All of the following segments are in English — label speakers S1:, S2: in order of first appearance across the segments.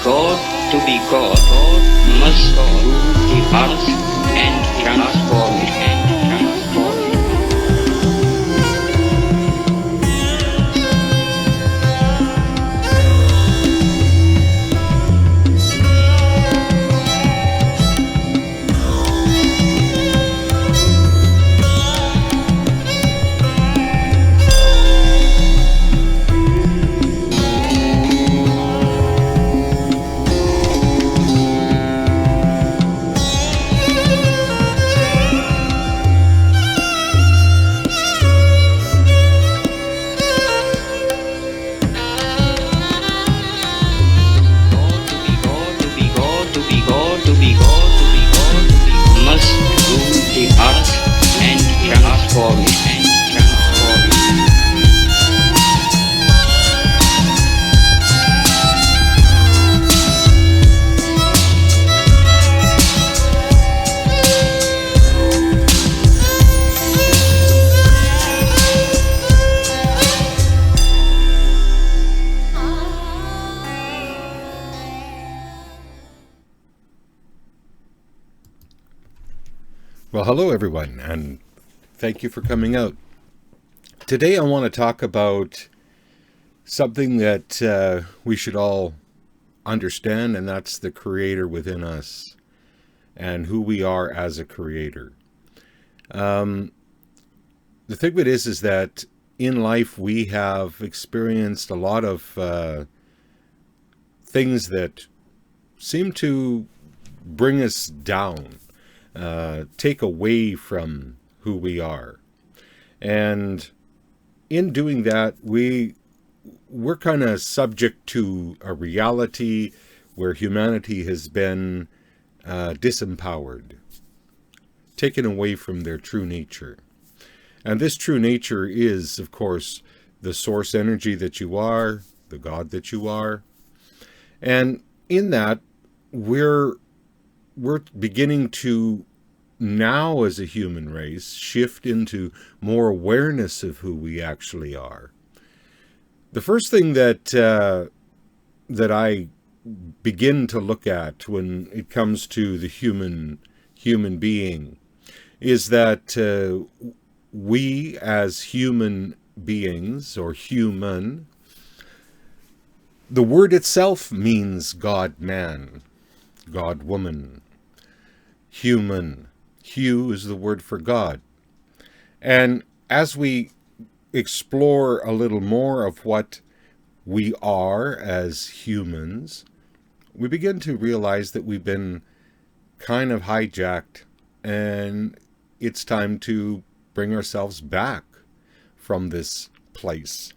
S1: to be God, must rule the earth and transform it. Must rule the earth and transform it.
S2: Well, hello everyone, and thank you for coming out. Today I want to talk about something that we should all understand, and that's the creator within us and who we are as a creator. The thing of it is that in life we have experienced a lot of things that seem to bring us down. Take away from who we are. And in doing that, we're kind of subject to a reality where humanity has been disempowered, taken away from their true nature. And this true nature is, of course, the source energy that you are, the God that you are. And in that, we're beginning to now as a human race shift into more awareness of who we actually are. The first thing that I begin to look at when it comes to the human being is that we as human beings, or human, the word itself means God-man, God-woman, human. Hu is the word for God. And as we explore a little more of what we are as humans, we begin to realize that we've been kind of hijacked, and it's time to bring ourselves back from this place.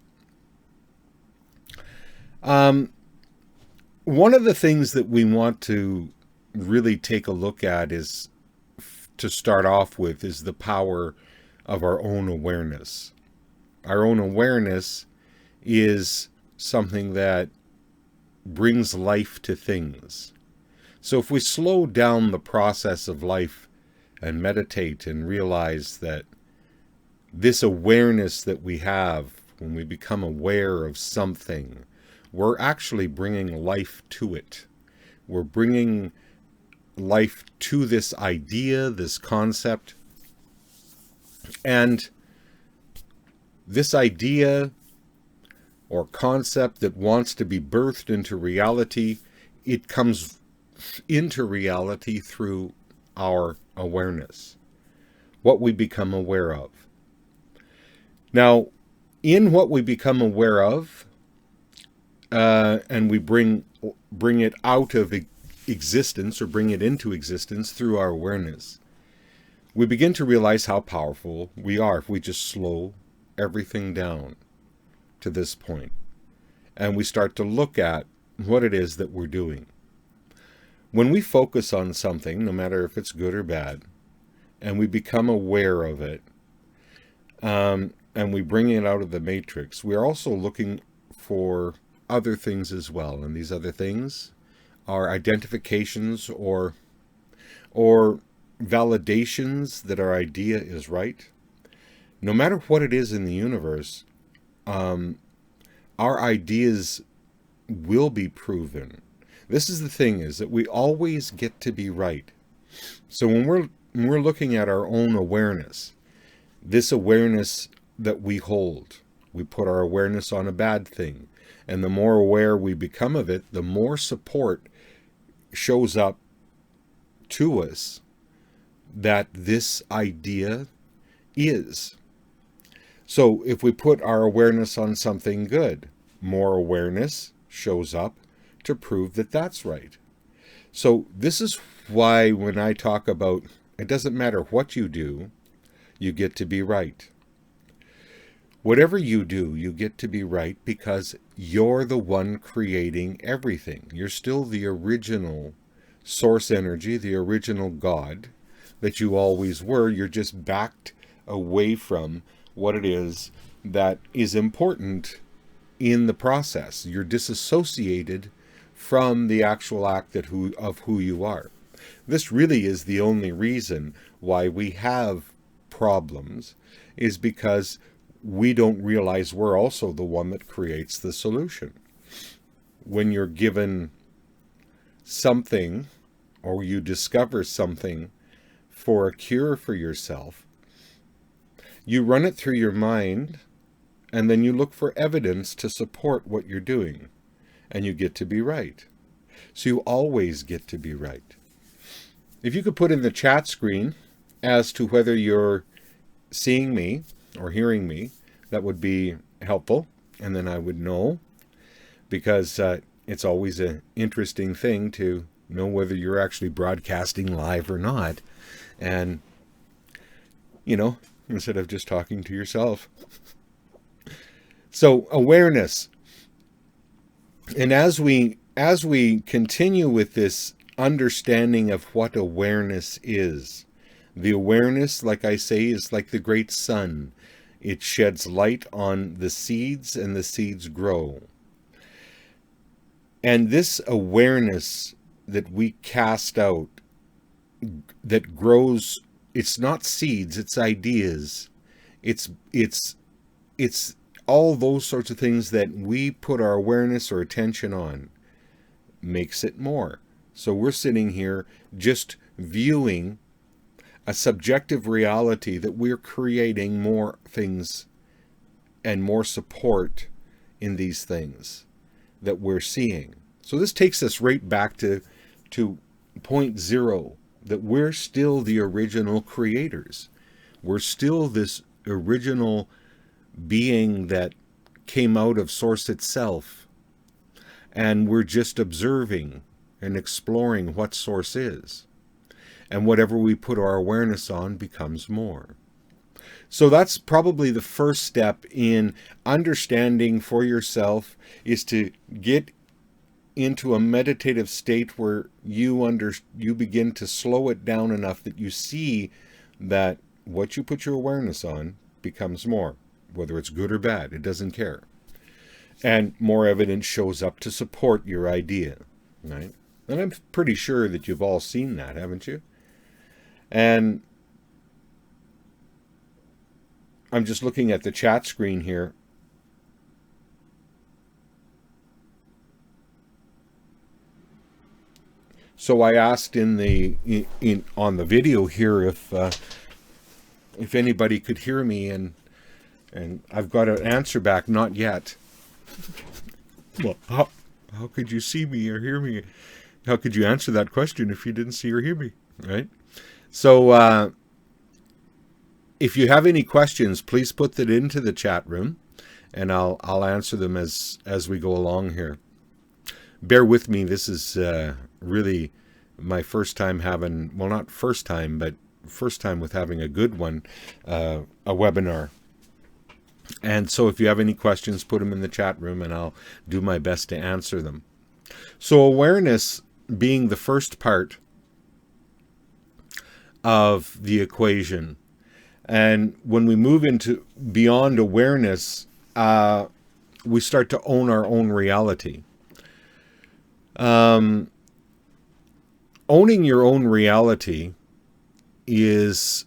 S2: One of the things that we want to really take a look at is, to start off with, is the power of our own awareness. Our own awareness is something that brings life to things. So if we slow down the process of life and meditate and realize that this awareness that we have, when we become aware of something, we're actually bringing life to it. We're bringing life to this idea, this concept. And this idea or concept that wants to be birthed into reality, it comes into reality through our awareness, what we become aware of. Now, in what we become aware of, and we bring it out of existence, or bring it into existence through our awareness, we begin to realize how powerful we are if we just slow everything down to this point and we start to look at what it is that we're doing. When we focus on something, no matter if it's good or bad, and we become aware of it, and we bring it out of the matrix, we're also looking for other things as well. And these other things are identifications or validations that our idea is right. No matter what it is in the universe, our ideas will be proven. This is the thing, is that we always get to be right. So when we're looking at our own awareness, this awareness that we hold, we put our awareness on a bad thing. And the more aware we become of it, the more support shows up to us that this idea is. So if we put our awareness on something good, more awareness shows up to prove that that's right. So this is why when I talk about it doesn't matter what you do, you get to be right. Whatever you do, you get to be right because you're the one creating everything. You're still the original source energy, the original God that you always were. You're just backed away from what it is that is important in the process. You're disassociated from the actual act of who you are. This really is the only reason why we have problems, is because we don't realize we're also the one that creates the solution. When you're given something or you discover something for a cure for yourself, you run it through your mind and then you look for evidence to support what you're doing, and you get to be right. So you always get to be right. If you could put in the chat screen as to whether you're seeing me or hearing me, that would be helpful, and then I would know, because it's always an interesting thing to know whether you're actually broadcasting live or not, and instead of just talking to yourself. So awareness, and as we continue with this understanding of what awareness is, the awareness, like I say, is like the great sun. It sheds light on the seeds, and the seeds grow. And this awareness that we cast out, that grows, it's not seeds, it's ideas. It's all those sorts of things that we put our awareness or attention on, makes it more. So we're sitting here just viewing a subjective reality that we're creating more things and more support in these things that we're seeing. So this takes us right back to point zero, that we're still the original creators. We're still this original being that came out of Source itself. And we're just observing and exploring what Source is. And whatever we put our awareness on becomes more. So that's probably the first step in understanding for yourself, is to get into a meditative state where you begin to slow it down enough that you see that what you put your awareness on becomes more. Whether it's good or bad, it doesn't care. And more evidence shows up to support your idea, right? And I'm pretty sure that you've all seen that, haven't you? And I'm just looking at the chat screen here. So I asked on the video here if anybody could hear me, and I've got an answer back, not yet. Well, how could you see me or hear me? How could you answer that question if you didn't see or hear me, right? So if you have any questions, please put that into the chat room, and I'll answer them as we go along here. Bear with me. This is really my first time having, well, not first time, but first time with having a good one, a webinar. And so if you have any questions, put them in the chat room, and I'll do my best to answer them. So awareness being the first part of the equation. And when we move into beyond awareness, we start to own our own reality. Owning your own reality is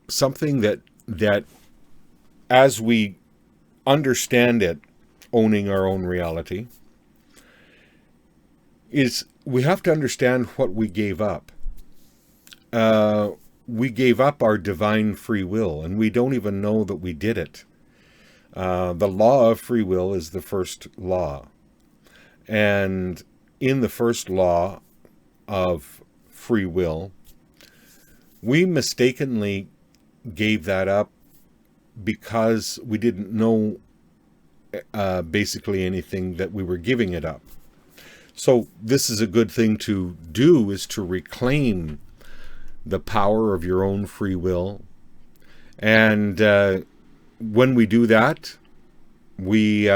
S2: something that as we understand it owning our own reality, is we have to understand what we gave up. We gave up our divine free will, and we don't even know that we did it. The law of free will is the first law. And in the first law of free will, we mistakenly gave that up because we didn't know basically anything that we were giving it up. So this is a good thing to do, is to reclaim the power of your own free will. And when we do that, we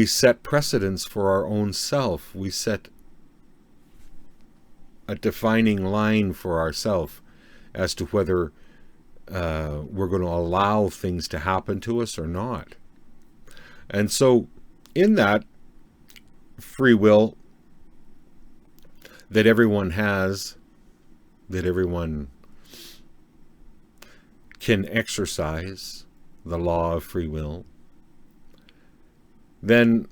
S2: set precedents for our own self. We set a defining line for ourselves as to whether we're going to allow things to happen to us or not. And so in that free will that everyone has, that everyone can exercise, the law of free will, then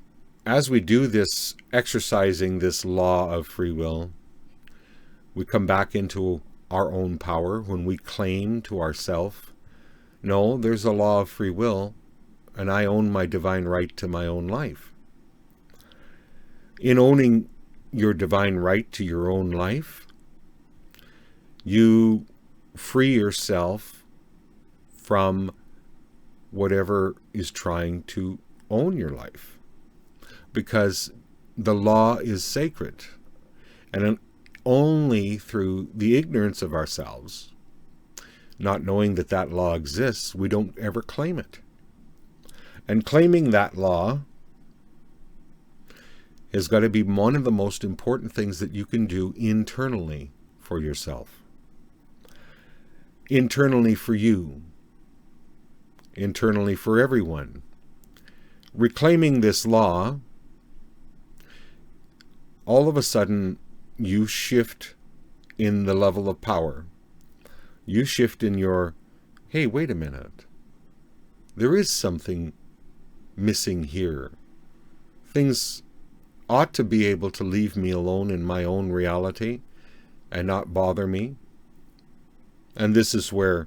S2: as we do this, exercising this law of free will, we come back into our own power when we claim to ourself, no, there's a law of free will, and I own my divine right to my own life. In owning your divine right to your own life, you free yourself from whatever is trying to own your life, because the law is sacred, and only through the ignorance of ourselves, not knowing that that law exists, we don't ever claim it. And claiming that law has got to be one of the most important things that you can do internally for yourself. Internally for you. Internally for everyone. Reclaiming this law, all of a sudden you shift in the level of power. You shift in your, hey, wait a minute. There is something missing here. Things ought to be able to leave me alone in my own reality and not bother me. And this is where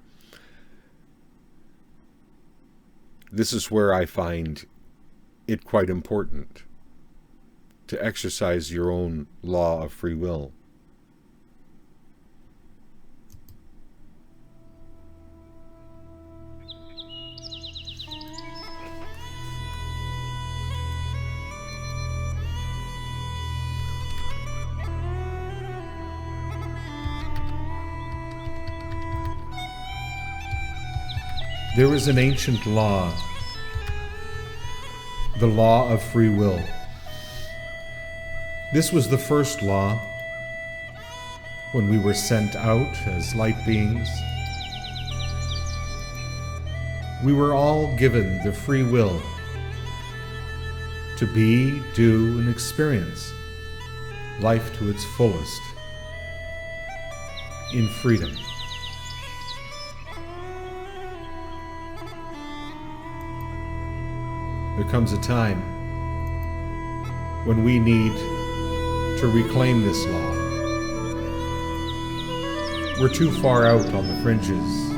S2: I find it quite important to exercise your own law of free will. There is an ancient law, the law of free will. This was the first law when we were sent out as light beings. We were all given the free will to be, do, and experience life to its fullest in freedom. There comes a time when we need to reclaim this law. We're too far out on the fringes.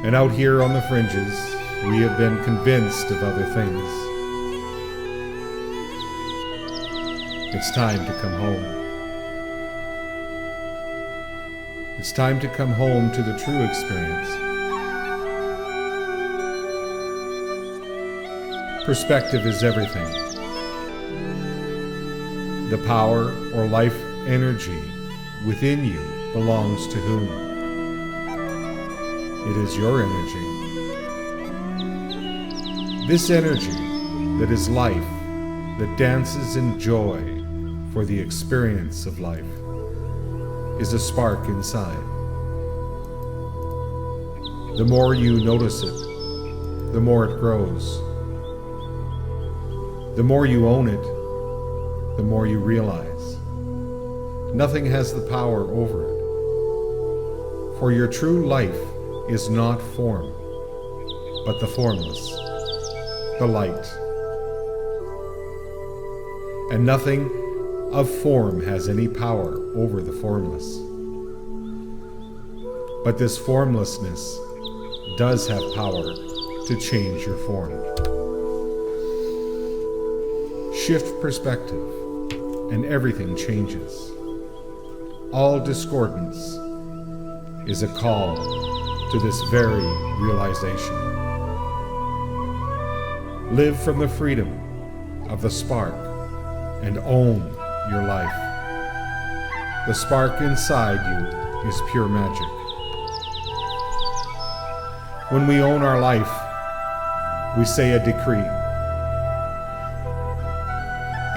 S2: And out here on the fringes, we have been convinced of other things. It's time to come home. It's time to come home to the true experience. Perspective is everything. The power or life energy within you belongs to whom? It is your energy. This energy that is life, that dances in joy for the experience of life, is a spark inside. The more you notice it, the more it grows. The more you own it, the more you realize. Nothing has the power over it. For your true life is not form. but the formless, the light. And nothing of form has any power over the formless. But this formlessness does have power to change your form. Shift perspective, and everything changes. All discordance is a call to this very realization. Live from the freedom of the spark and own your life. The spark inside you is pure magic. When we own our life, we say a decree.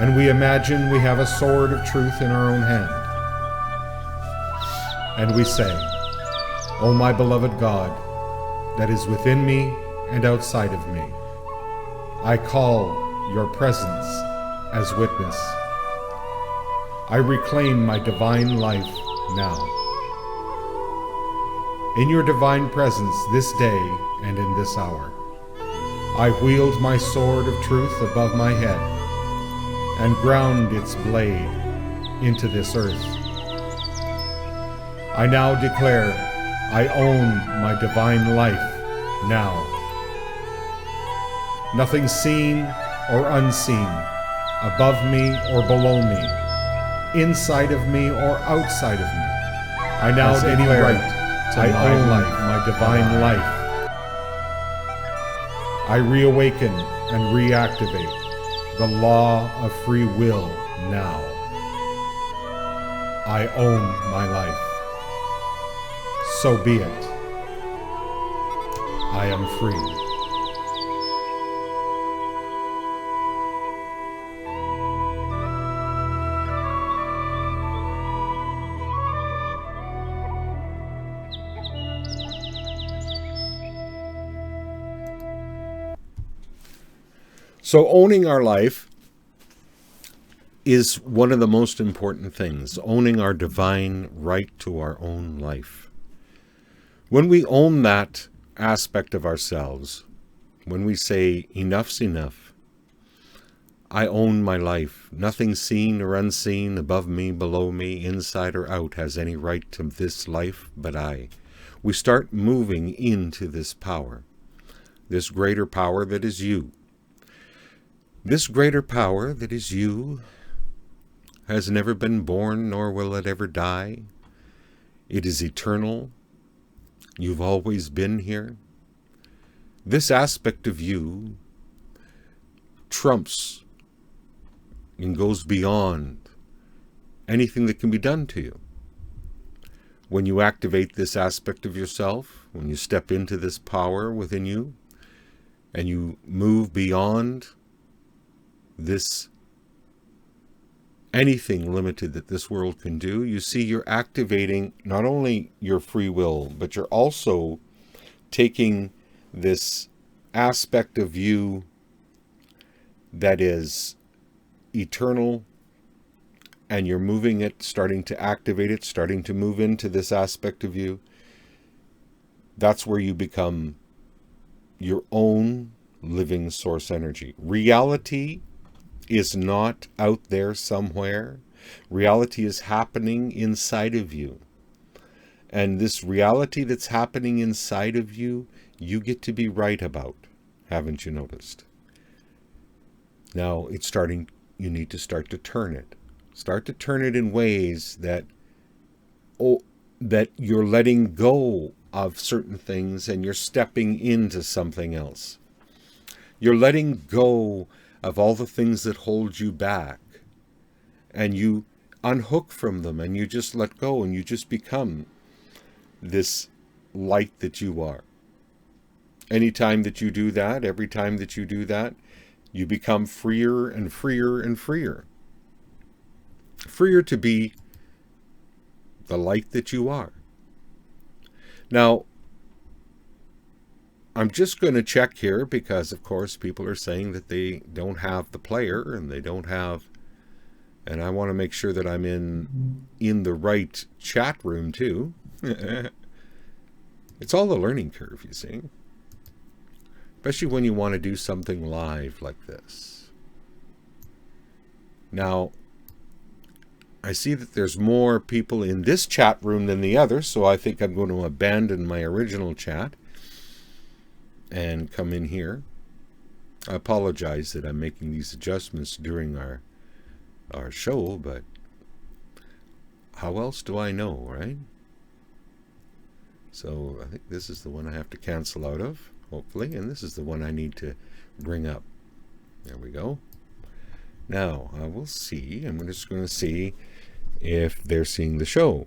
S2: And we imagine we have a sword of truth in our own hand. And we say, "O my beloved God, that is within me and outside of me, I call your presence as witness. I reclaim my divine life now. In your divine presence this day and in this hour, I wield my sword of truth above my head and ground its blade into this earth. I now declare I own my divine life now. Nothing seen or unseen, above me or below me, inside of me or outside of me, I now declare I own my divine life. I reawaken and reactivate the law of free will now. I own my life. So be it. I am free." So owning our life is one of the most important things, owning our divine right to our own life. When we own that aspect of ourselves, when we say, enough's enough, I own my life, nothing seen or unseen, above me, below me, inside or out, has any right to this life but I. We start moving into this power, this greater power that is you. This greater power that is you has never been born, nor will it ever die. It is eternal. You've always been here. This aspect of you trumps and goes beyond anything that can be done to you. When you activate this aspect of yourself, when you step into this power within you, and you move beyond this anything limited that this world can do, you see you're activating not only your free will, but you're also taking this aspect of you that is eternal, and you're moving it, starting to activate it, starting to move into this aspect of you. That's where you become your own living source energy. Reality is not out there somewhere. Reality is happening inside of you. And this reality that's happening inside of you, you get to be right about. Haven't you noticed? Now it's starting, you need to start to turn it. Start to turn it in ways that, that you're letting go of certain things and you're stepping into something else. You're letting go of all the things that hold you back, and you unhook from them, and you just let go, and you just become this light that you are. Anytime that you do that, every time that you do that, you become freer and freer and freer. Freer to be the light that you are. Now, I'm just going to check here because, of course, people are saying that they don't have the player and they don't have, and I want to make sure that I'm in the right chat room too. It's all the learning curve, you see. especially when you want to do something live like this. Now, I see that there's more people in this chat room than the other, so I think I'm going to abandon my original chat and come in here. I apologize that I'm making these adjustments during our show, but how else do I know, right? So I think this is the one I have to cancel out of, hopefully, and this is the one I need to bring up. There we go. Now, I will see. I'm just going to see if they're seeing the show.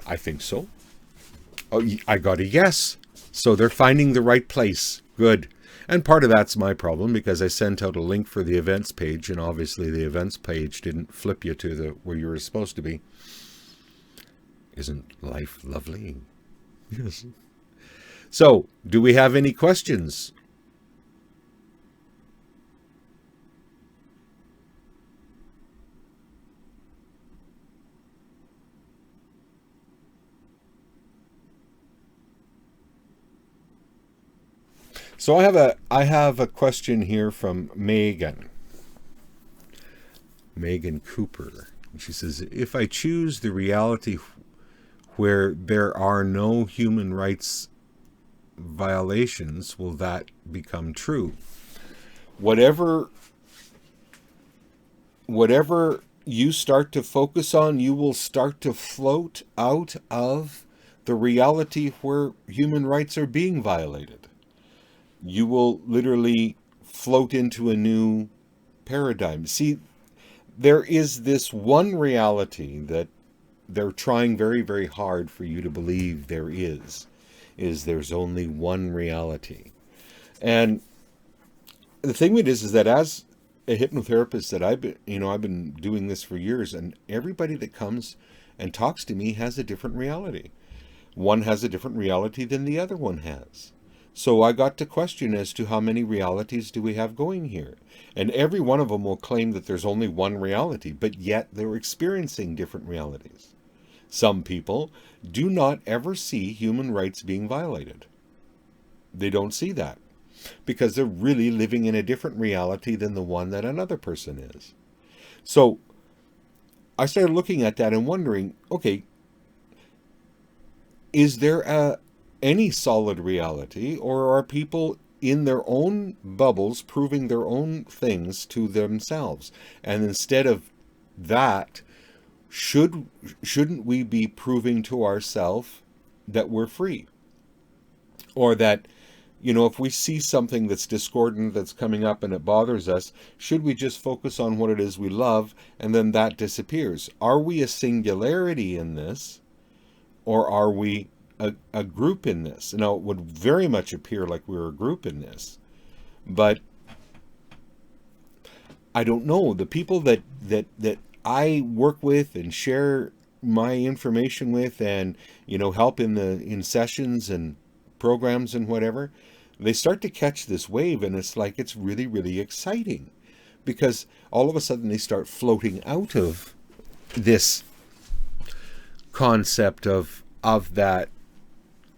S2: I think so. Oh, I got a yes. So they're finding the right place. Good. And part of that's my problem because I sent out a link for the events page, and obviously the events page didn't flip you to the where you were supposed to be. Isn't life lovely? Yes. So, do we have any questions? So I have a question here from Megan Cooper. And she says, if I choose the reality where there are no human rights violations, will that become true? Whatever you start to focus on, you will start to float out of the reality where human rights are being violated. You will literally float into a new paradigm. See, there is this one reality that they're trying very, very hard for you to believe there is there's only one reality. And the thing with it is that as a hypnotherapist that I've been doing this for years, and everybody that comes and talks to me has a different reality. One has a different reality than the other one has. So I got to question as to how many realities do we have going here. And every one of them will claim that there's only one reality, but yet they're experiencing different realities. Some people do not ever see human rights being violated. They don't see that because they're really living in a different reality than the one that another person is. So I started looking at that and wondering, okay, is there any solid reality, or are people in their own bubbles proving their own things to themselves? And instead of that, shouldn't we be proving to ourselves that we're free? Or that, if we see something that's discordant, that's coming up and it bothers us, should we just focus on what it is we love and then that disappears? Are we a singularity in this, or are we a group in this? Now, it would very much appear like we're a group in this, but I don't know. The people that I work with and share my information with, and help in sessions and programs and whatever, they start to catch this wave, and it's like it's really, really exciting, because all of a sudden they start floating out of this concept of that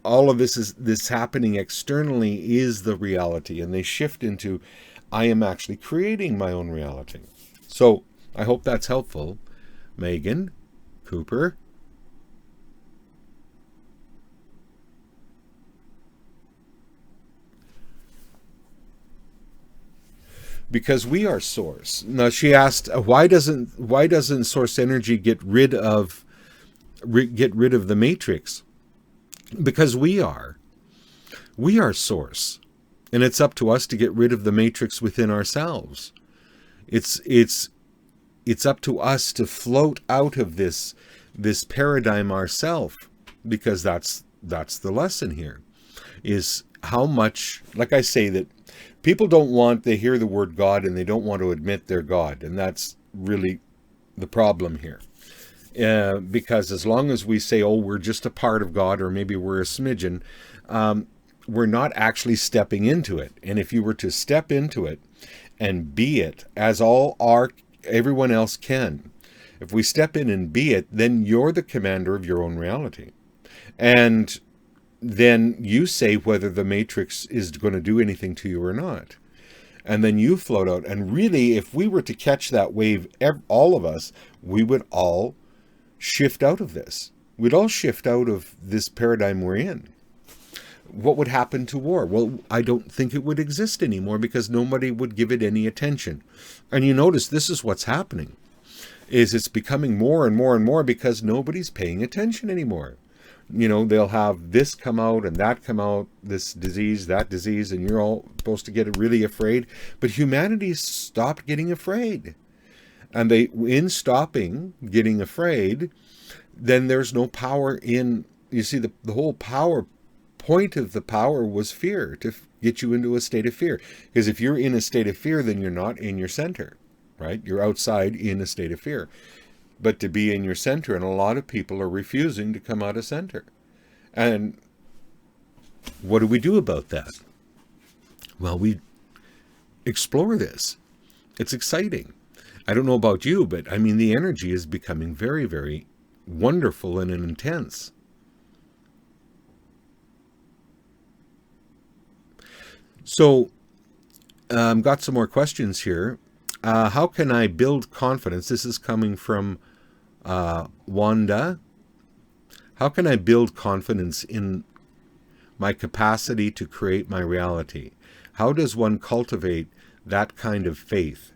S2: all of this happening externally is the reality, and they shift into, I am actually creating my own reality. So I hope that's helpful. Megan Cooper. Because we are source. Now, she asked, why doesn't source energy get rid of the matrix? Because we are source, and it's up to us to get rid of the matrix within ourselves. It's up to us to float out of this paradigm ourselves, because that's the lesson here, is how much, like I say, that people they hear the word God and they don't want to admit they're God, and that's really the problem here. Because as long as we say, oh, we're just a part of God, or maybe we're a smidgen, we're not actually stepping into it. And if you were to step into it and be it as everyone else can, if we step in and be it, then you're the commander of your own reality. And then you say whether the matrix is going to do anything to you or not. And then you float out. And really, if we were to catch that wave, all of us, we would all shift out of this. We'd all shift out of this paradigm we're in. What would happen to war? Well, I don't think it would exist anymore because nobody would give it any attention. And you notice this is what's happening, is it's becoming more and more and more because nobody's paying attention anymore. You know, they'll have this come out and that come out, this disease, that disease, and you're all supposed to get really afraid. But humanity stopped getting afraid. And in stopping getting afraid, then there's no power in, you see, the whole point of the power was fear, to get you into a state of fear. Because if you're in a state of fear, then you're not in your center, right? You're outside in a state of fear. But to be in your center, and a lot of people are refusing to come out of center. And what do we do about that? Well, we explore this. It's exciting. I don't know about you, but I mean, the energy is becoming very, very wonderful and intense. So, got some more questions here. How can I build confidence? This is coming from Wanda. How can I build confidence in my capacity to create my reality? How does one cultivate that kind of faith?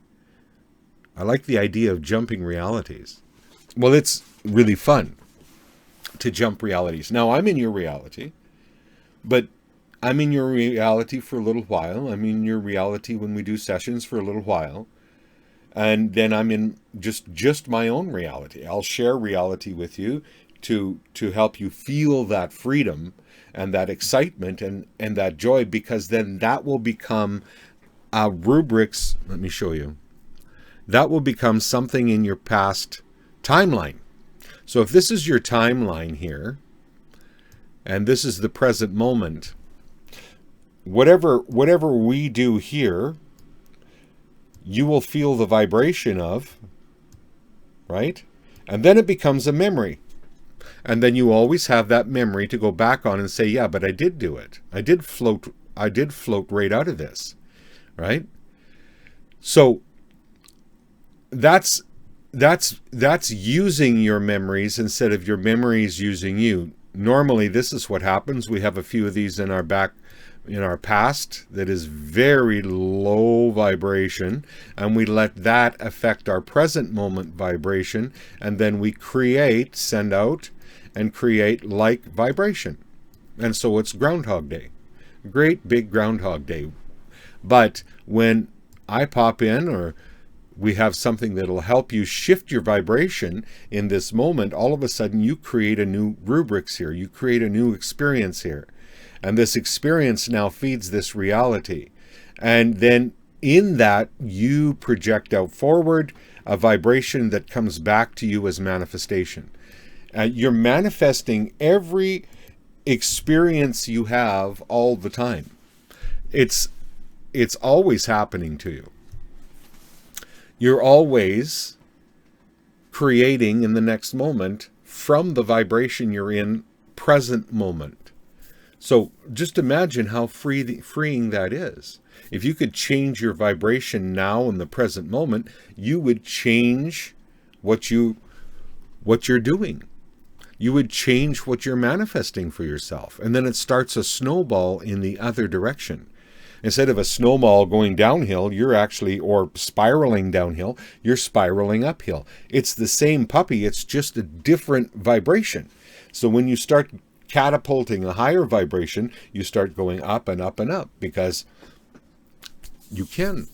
S2: I like the idea of jumping realities. Well, it's really fun to jump realities. Now, I'm in your reality, but I'm in your reality for a little while. I'm in your reality when we do sessions for a little while. And then I'm in just my own reality. I'll share reality with you to help you feel that freedom and that excitement and that joy, because then that will become rubrics. Let me show you. That will become something in your past timeline. So if this is your timeline here, and this is the present moment, whatever we do here, you will feel the vibration of, right? And then it becomes a memory. And then you always have that memory to go back on and say, yeah, but I did do it. I did float right out of this, right? So that's using your memories instead of your memories using you. Normally, this is what happens. We have a few of these in our past that is very low vibration, and we let that affect our present moment vibration, and then we send out and create like vibration. And so it's Groundhog Day. Great big Groundhog Day. But when I pop in, or we have something that'll help you shift your vibration in this moment, all of a sudden you create a new rubrics here. You create a new experience here. And this experience now feeds this reality. And then in that, you project out forward a vibration that comes back to you as manifestation. You're manifesting every experience you have all the time. It's always happening to you. You're always creating in the next moment from the vibration you're in present moment. So just imagine how freeing that is. If you could change your vibration now in the present moment, you would change what you're doing. You would change what you're manifesting for yourself. And then it starts a snowball in the other direction. Instead of a snowball going downhill, or spiraling downhill, you're spiraling uphill. It's the same puppy, it's just a different vibration. So when you start catapulting a higher vibration, you start going up and up and up, because you can.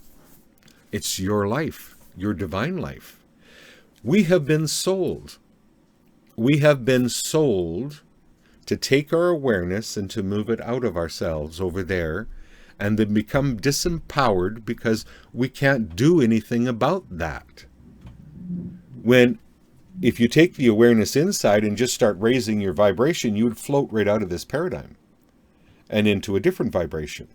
S2: It's your life, your divine life. We have been sold. We have been sold to take our awareness and to move it out of ourselves over there, and then become disempowered because we can't do anything about that. If you take the awareness inside and just start raising your vibration, you would float right out of this paradigm. and into a different vibration.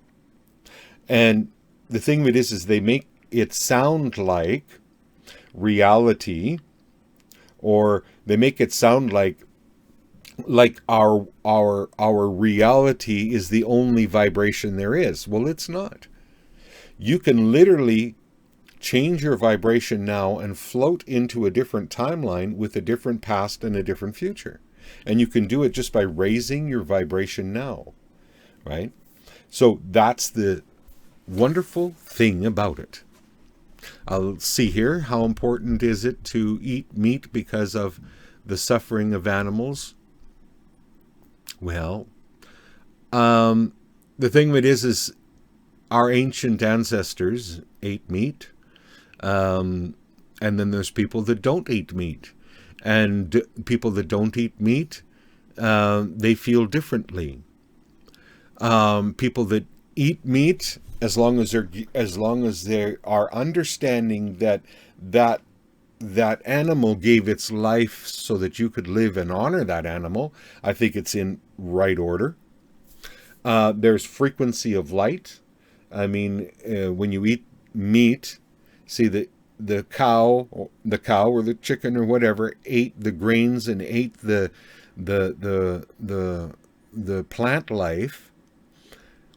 S2: And the thing of it is they make it sound like reality, or they make it sound like our reality is the only vibration there is. Well, it's not. You can literally change your vibration now and float into a different timeline with a different past and a different future. And you can do it just by raising your vibration now, right? So that's the wonderful thing about it. I'll see here, how important is it to eat meat because of the suffering of animals? Well, the thing of it is our ancient ancestors ate meat, and then there's people that don't eat meat. And people that don't eat meat, they feel differently. People that eat meat, as long as they are understanding that animal gave its life so that you could live and honor that animal, I think it's in right order. There's frequency of light. I mean, when you eat meat, see the cow or the chicken or whatever ate the grains and ate the plant life,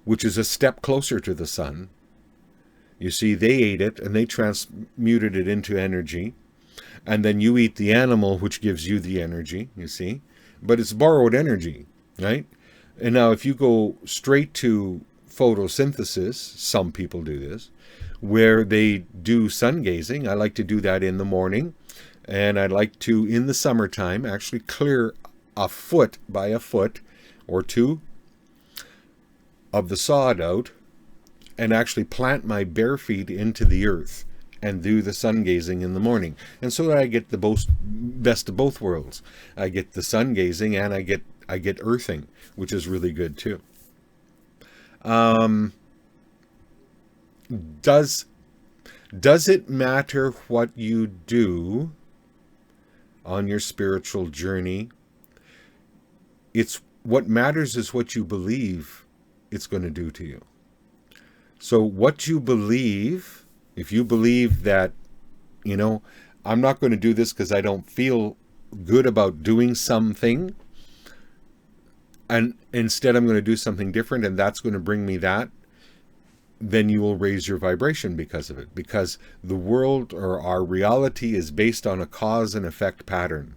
S2: which is a step closer to the sun. You see, they ate it and they transmuted it into energy. And then you eat the animal, which gives you the energy, you see. But it's borrowed energy, right? And now if you go straight to photosynthesis, some people do this, where they do sun gazing. I like to do that in the morning. And I like to, in the summertime, actually clear a foot by a foot or two of the sod out and actually plant my bare feet into the earth and do the sun gazing in the morning. And so that I get the best of both worlds. I get the sun gazing and I get earthing, which is really good too. Does it matter what you do on your spiritual journey? It's what matters is what you believe it's going to do to you. So what you believe, if you believe that, I'm not going to do this because I don't feel good about doing something, and instead I'm going to do something different, and that's going to bring me that, then you will raise your vibration because of it. Because the world, or our reality, is based on a cause and effect pattern.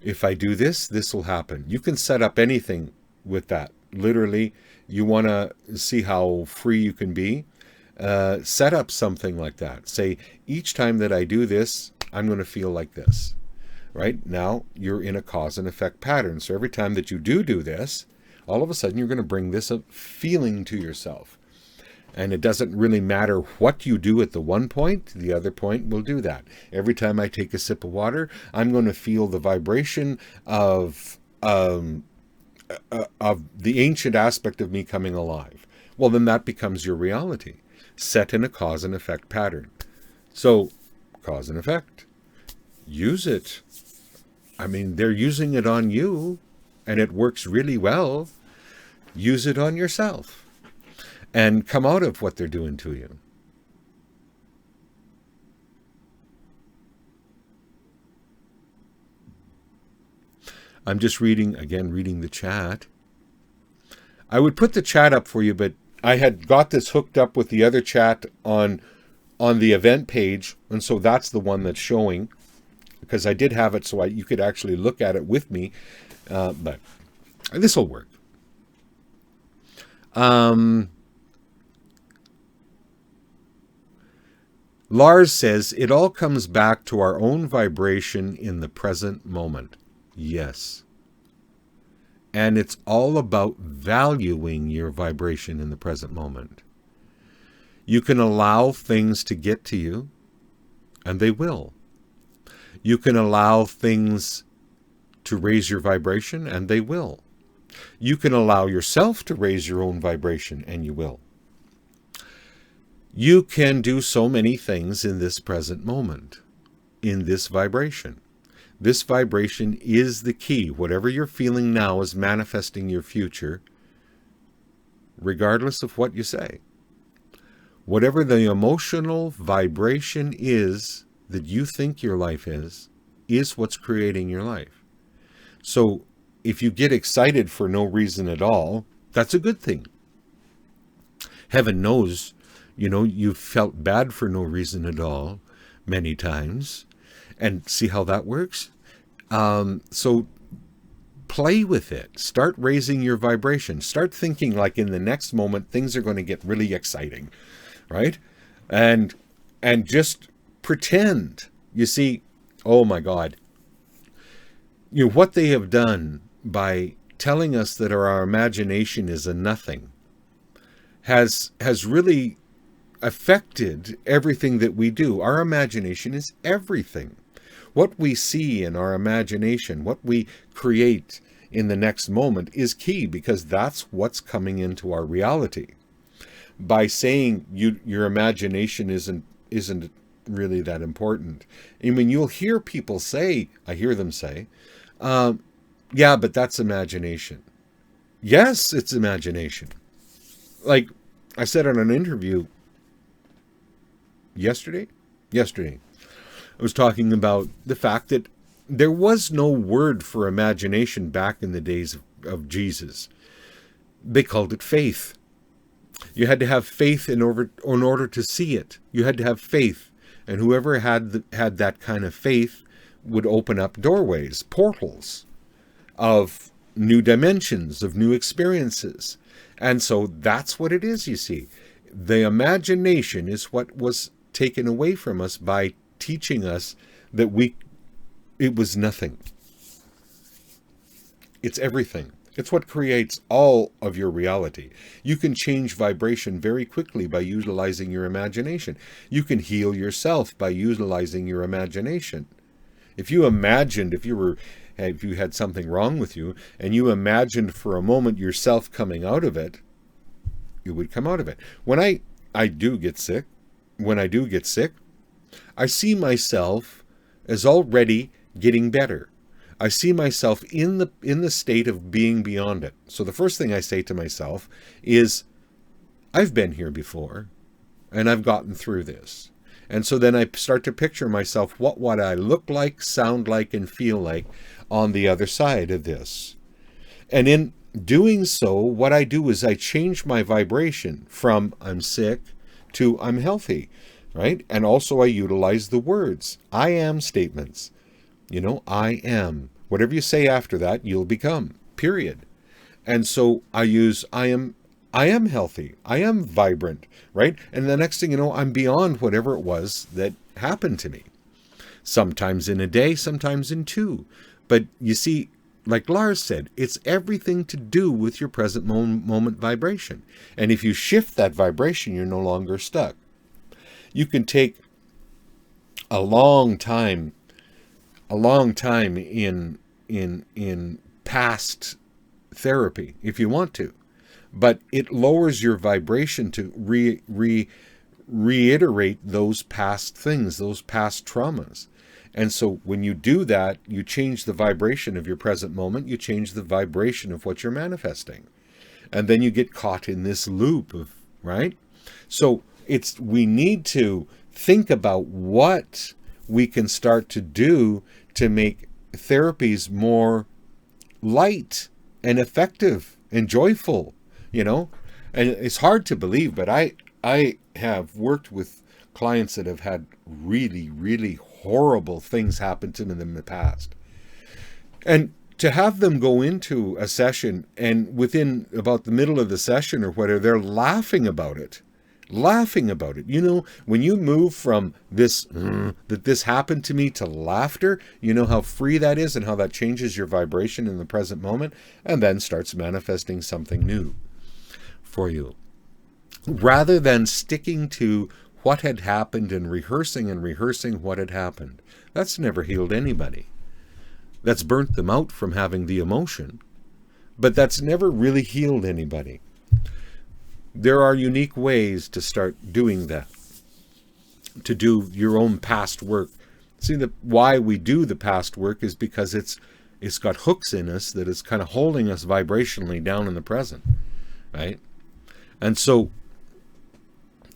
S2: If I do this, this will happen. You can set up anything with that. Literally, you want to see how free you can be. Set up something like that. Say, each time that I do this, I'm going to feel like this. Right? Now, you're in a cause and effect pattern. So every time that you do this, all of a sudden you're going to bring this feeling to yourself. And it doesn't really matter what you do at the one point, the other point will do that. Every time I take a sip of water, I'm going to feel the vibration of the ancient aspect of me coming alive. Well, then that becomes your reality, set in a cause and effect pattern. So, cause and effect. Use it. I mean, they're using it on you, and it works really well. Use it on yourself. And come out of what they're doing to you. I'm just reading the chat. I would put the chat up for you, but I had got this hooked up with the other chat on the event page, and so that's the one that's showing, because I did have it so you could actually look at it with me, but this will work. Lars says, it all comes back to our own vibration in the present moment. Yes. And it's all about valuing your vibration in the present moment. You can allow things to get to you, and they will. You can allow things to raise your vibration, and they will. You can allow yourself to raise your own vibration, and you will. You can do so many things in this present moment, in this vibration. This vibration is the key. Whatever you're feeling now is manifesting your future regardless of what you say. Whatever the emotional vibration is that you think your life is what's creating your life. So if you get excited for no reason at all, that's a good thing. Heaven knows, you've felt bad for no reason at all many times. And see how that works? So play with it. Start raising your vibration. Start thinking like in the next moment, things are going to get really exciting, right? And just pretend. You see, oh my God. What they have done by telling us that our imagination is a nothing has really affected everything that we do. Our imagination is everything. What we see in our imagination, what we create in the next moment is key, because that's what's coming into our reality. By saying your imagination isn't really that important. I mean, you'll hear people say, I hear them say, yeah, but that's imagination. Yes, it's imagination. Like I said on an interview yesterday, I was talking about the fact that there was no word for imagination back in the days of Jesus. They called it faith. You had to have faith in order to see it. You had to have faith. And whoever had that kind of faith would open up doorways, portals of new dimensions, of new experiences. And so that's what it is, you see. The imagination is what was taken away from us by teaching us that it was nothing. It's everything. It's what creates all of your reality. You can change vibration very quickly by utilizing your imagination. You can heal yourself by utilizing your imagination. If you had something wrong with you and you imagined for a moment yourself coming out of it, you would come out of it. When I do get sick, I see myself as already getting better. I see myself in the state of being beyond it. So the first thing I say to myself is, I've been here before, and I've gotten through this. And so then I start to picture myself what I look like, sound like, and feel like on the other side of this. And in doing so, what I do is I change my vibration from I'm sick to I'm healthy, right? And also I utilize the words, I am statements. I am. Whatever you say after that, you'll become, period. And so I use I am healthy. I am vibrant, right? And the next thing you know, I'm beyond whatever it was that happened to me. Sometimes in a day, sometimes in two. But you see, like Lars said, it's everything to do with your present moment vibration. And if you shift that vibration, you're no longer stuck. You can take a long time in past therapy if you want to, but it lowers your vibration to reiterate those past things, those past traumas. And so when you do that, you change the vibration of your present moment, you change the vibration of what you're manifesting. And then you get caught in this loop of, right? So we need to think about what we can start to do to make therapies more light and effective and joyful, And it's hard to believe, but I have worked with clients that have had really, really horrible things happen to them in the past. And to have them go into a session and within about the middle of the session or whatever, they're laughing about it. When you move from this, that this happened to me, to laughter, you know how free that is and how that changes your vibration in the present moment, and then starts manifesting something new for you. Rather than sticking to what had happened and rehearsing what had happened. That's never healed anybody. That's burnt them out from having the emotion, but that's never really healed anybody. There are unique ways to start doing that, to do your own past work. See, why we do the past work is because it's got hooks in us that is kind of holding us vibrationally down in the present, right? And so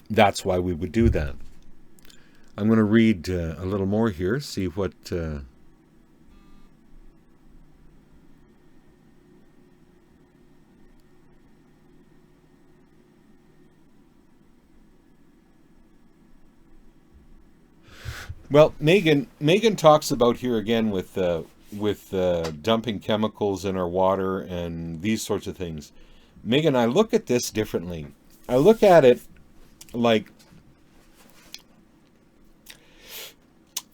S2: that's why we would do that. I'm going to read a little more here, see what... Well, Megan talks about here again with dumping chemicals in our water and these sorts of things. Megan, I look at this differently. I look at it like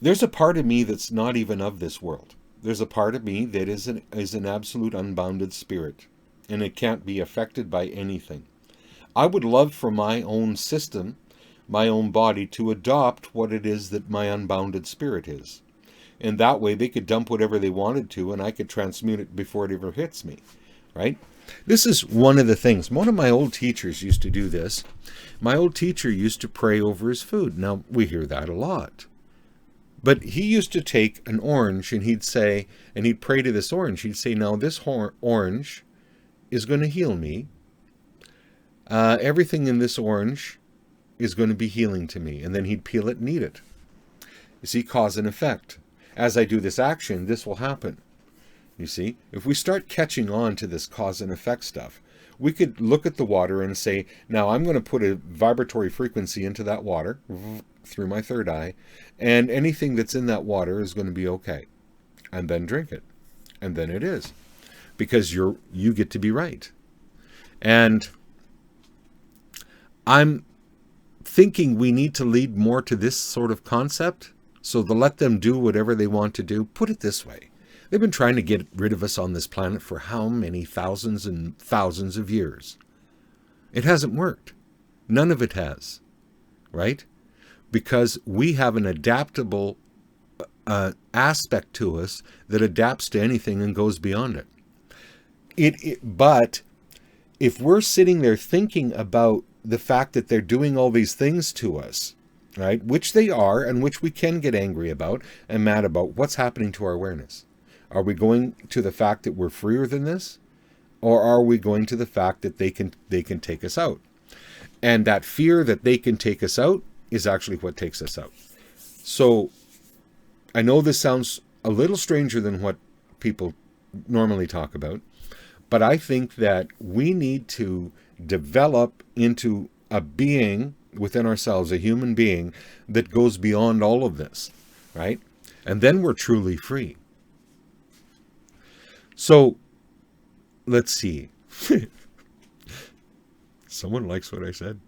S2: there's a part of me that's not even of this world. There's a part of me that is an absolute unbounded spirit, and it can't be affected by anything. I would love for my own system, my own body, to adopt what it is that my unbounded spirit is. And that way they could dump whatever they wanted to, and I could transmute it before it ever hits me, right? This is one of the things. One of my old teachers used to do this. My old teacher used to pray over his food. Now, we hear that a lot. But he used to take an orange, and he'd say, and he'd pray to this orange. He'd say, now this orange is going to heal me. Everything in this orange is going to be healing to me. And then he'd peel it and eat it. You see, cause and effect. As I do this action, this will happen. You see, if we start catching on to this cause and effect stuff, we could look at the water and say, now I'm going to put a vibratory frequency into that water through my third eye, and anything that's in that water is going to be okay. And then drink it. And then it is. Because you get to be right. And I'm thinking we need to lead more to this sort of concept. So to let them do whatever they want to do. Put it this way. They've been trying to get rid of us on this planet for how many thousands and thousands of years? It hasn't worked. None of it has. Right? Because we have an adaptable aspect to us that adapts to anything and goes beyond it. But if we're sitting there thinking about the fact that they're doing all these things to us, right, which they are and which we can get angry about and mad about, what's happening to our awareness? Are we going to the fact that we're freer than this? Or are we going to the fact that they can take us out? And that fear that they can take us out is actually what takes us out. So I know this sounds a little stranger than what people normally talk about, but I think that we need to develop into a being within ourselves, a human being that goes beyond all of this, right? And then we're truly free. So let's see. Someone likes what I said.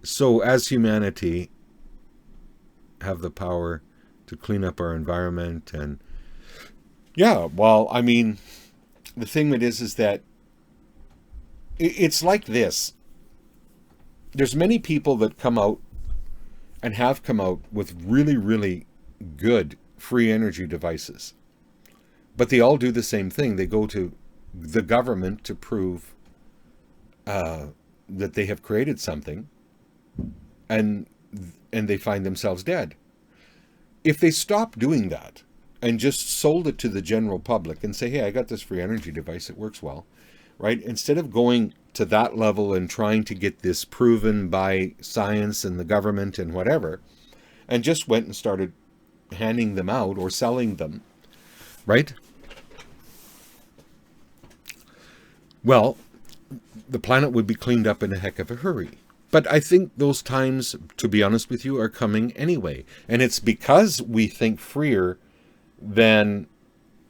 S2: So as humanity have the power to clean up our environment, and yeah, well, I mean, the thing that is that it's like this. There's many people that come out and have come out with really, really good free energy devices. But they all do the same thing. They go to the government to prove that they have created something, and they find themselves dead. If they stop doing that and just sold it to the general public and say, hey, I got this free energy device, it works well, right? Instead of going to that level and trying to get this proven by science and the government and whatever, and just went and started handing them out or selling them, right? Well, the planet would be cleaned up in a heck of a hurry. But I think those times, to be honest with you, are coming anyway. And it's because we think freer than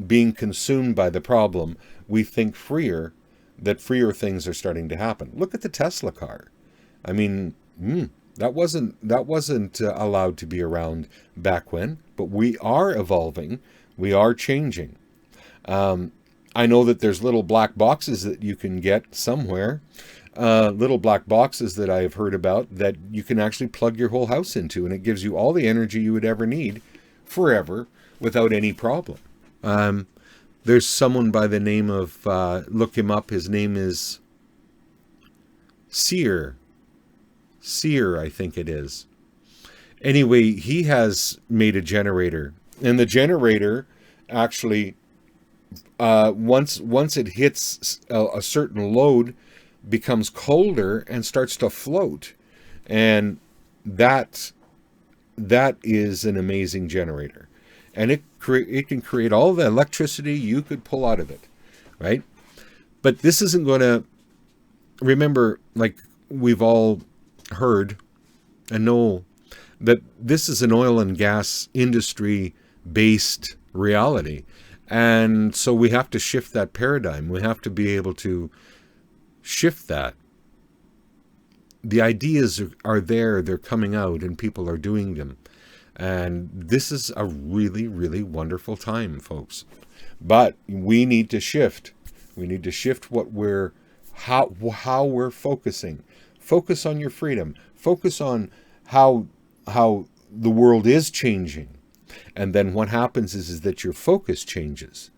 S2: being consumed by the problem. We think freer, that freer things are starting to happen. Look at the Tesla car. I mean, that wasn't allowed to be around back when, but we are evolving. We are changing. I know that there's little black boxes that you can get somewhere. Little black boxes that I've heard about that you can actually plug your whole house into, and it gives you all the energy you would ever need forever without any problem. There's someone by the name of, look him up, his name is Seer, I think it is. Anyway, he has made a generator, and the generator actually once it hits a certain load, becomes colder and starts to float, and that is an amazing generator, and it can create all the electricity you could pull out of it, right? But this isn't going to, remember, like we've all heard and know, that this is an oil and gas industry based reality. And so we have to shift that paradigm. We have to be able to shift that. The ideas are there, they're coming out, and people are doing them. And this is a really, really wonderful time, folks. But we need to shift. We need to shift how we're focusing. Focus on your freedom. Focus on how the world is changing. And then what happens is that your focus changes,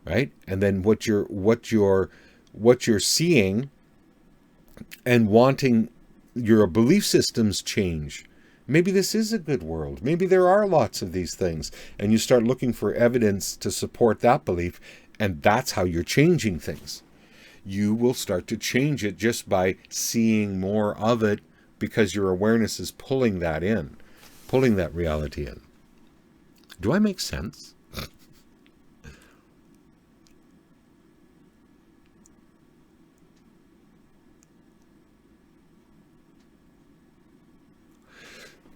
S2: right? And then what you're seeing and wanting, your belief systems change. Maybe this is a good world. Maybe there are lots of these things. And you start looking for evidence to support that belief, and that's how you're changing things. You will start to change it just by seeing more of it, because your awareness is pulling that in, pulling that reality in. Do I make sense?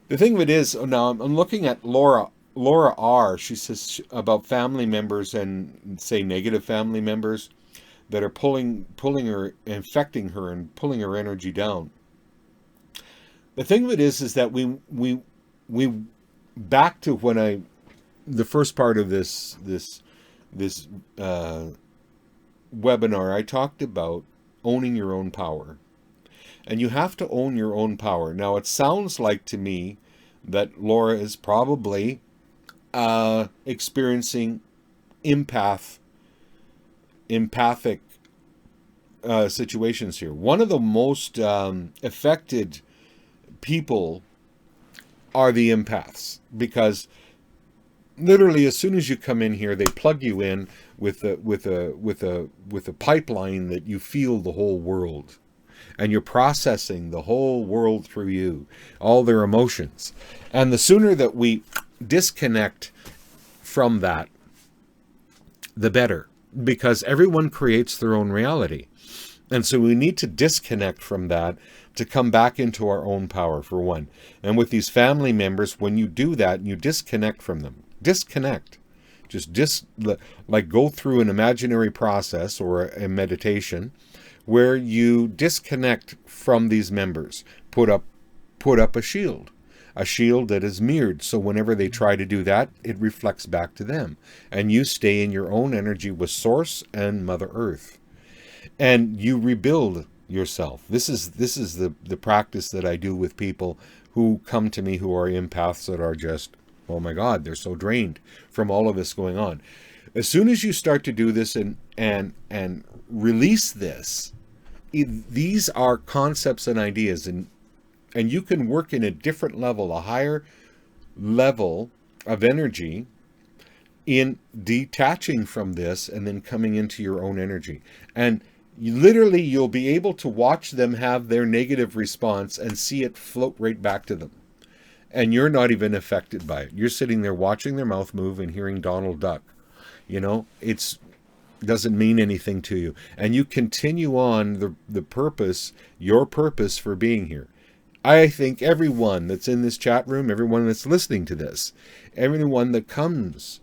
S2: The thing of it is, now I'm looking at Laura R. She says about family members, and say negative family members that are pulling her, infecting her, and pulling her energy down. The thing of it is that we back to when the first part of this webinar, I talked about owning your own power. And you have to own your own power. Now, it sounds like to me that Laura is probably experiencing empathic situations here. One of the most affected people are the empaths, because literally as soon as you come in here, they plug you in with a pipeline that you feel the whole world. And you're processing the whole world through you, all their emotions. And the sooner that we disconnect from that, the better, because everyone creates their own reality. And so we need to disconnect from that to come back into our own power, for one. And with these family members, when you do that, you disconnect from them. Disconnect. Just like go through an imaginary process or a meditation where you disconnect from these members. Put up a shield that is mirrored, so whenever they try to do that, it reflects back to them, and you stay in your own energy with Source and Mother Earth, and you rebuild yourself. This is the practice that I do with people who come to me who are empaths, that are just, oh my God, they're so drained from all of this going on. As soon as you start to do this and release this, these are concepts and ideas, and you can work in a different level, a higher level of energy, in detaching from this and then coming into your own energy. And you'll be able to watch them have their negative response and see it float right back to them. And you're not even affected by it. You're sitting there watching their mouth move and hearing Donald Duck. It's doesn't mean anything to you, and you continue on the purpose, your purpose for being here. I think everyone that's in this chat room, everyone that's listening to this, everyone that comes,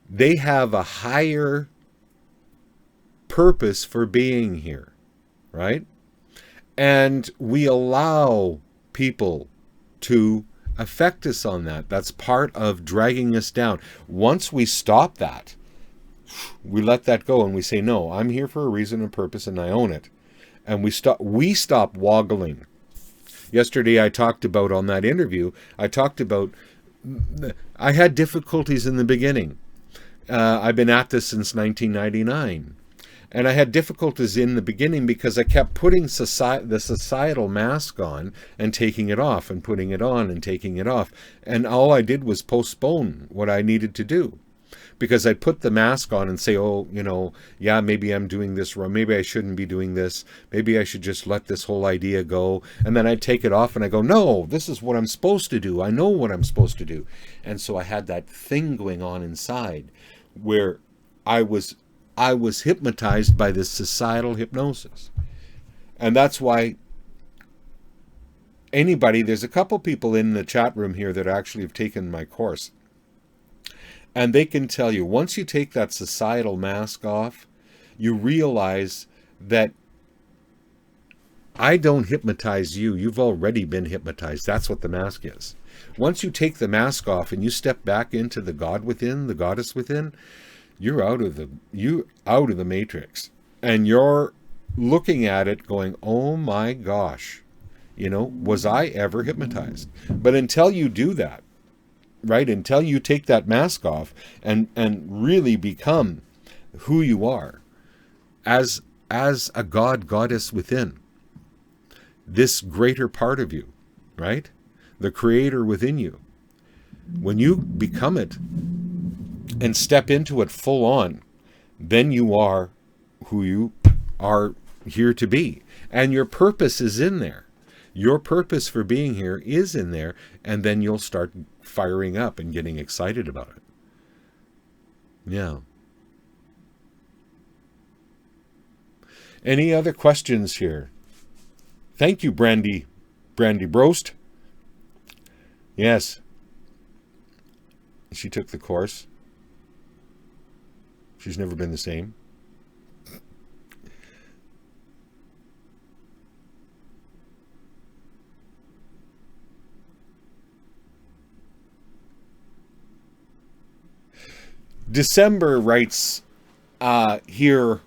S2: they have a higher purpose for being here, right? And we allow people to affect us on that. That's part of dragging us down. Once we stop that, we let that go and we say, no, I'm here for a reason and purpose, and I own it. And we stop woggling. Yesterday I talked about, on that interview, I had difficulties in the beginning. I've been at this since 1999. And I had difficulties in the beginning because I kept putting the societal mask on and taking it off, and putting it on and taking it off. And all I did was postpone what I needed to do. because I'd put the mask on and say, oh, yeah, maybe I'm doing this wrong. Maybe I shouldn't be doing this. Maybe I should just let this whole idea go. And then I'd take it off and I go, no, this is what I'm supposed to do. I know what I'm supposed to do. And so I had that thing going on inside where I was hypnotized by this societal hypnosis. And that's why there's a couple people in the chat room here that actually have taken my course. And they can tell you, once you take that societal mask off, you realize that I don't hypnotize you. You've already been hypnotized. That's what the mask is. Once you take the mask off and you step back into the God within, the goddess within, you're out of the matrix. And you're looking at it going, oh my gosh. Was I ever hypnotized? But until you do that, right? Until you take that mask off and really become who you are as a goddess within, this greater part of you, right? The creator within you. When you become it and step into it full on, then you are who you are here to be. And your purpose is in there. Your purpose for being here is in there, and then you'll start firing up and getting excited about it. Yeah. Any other questions here? Thank you, Brandy Brost. Yes. She took the course. She's never been the same. December writes here,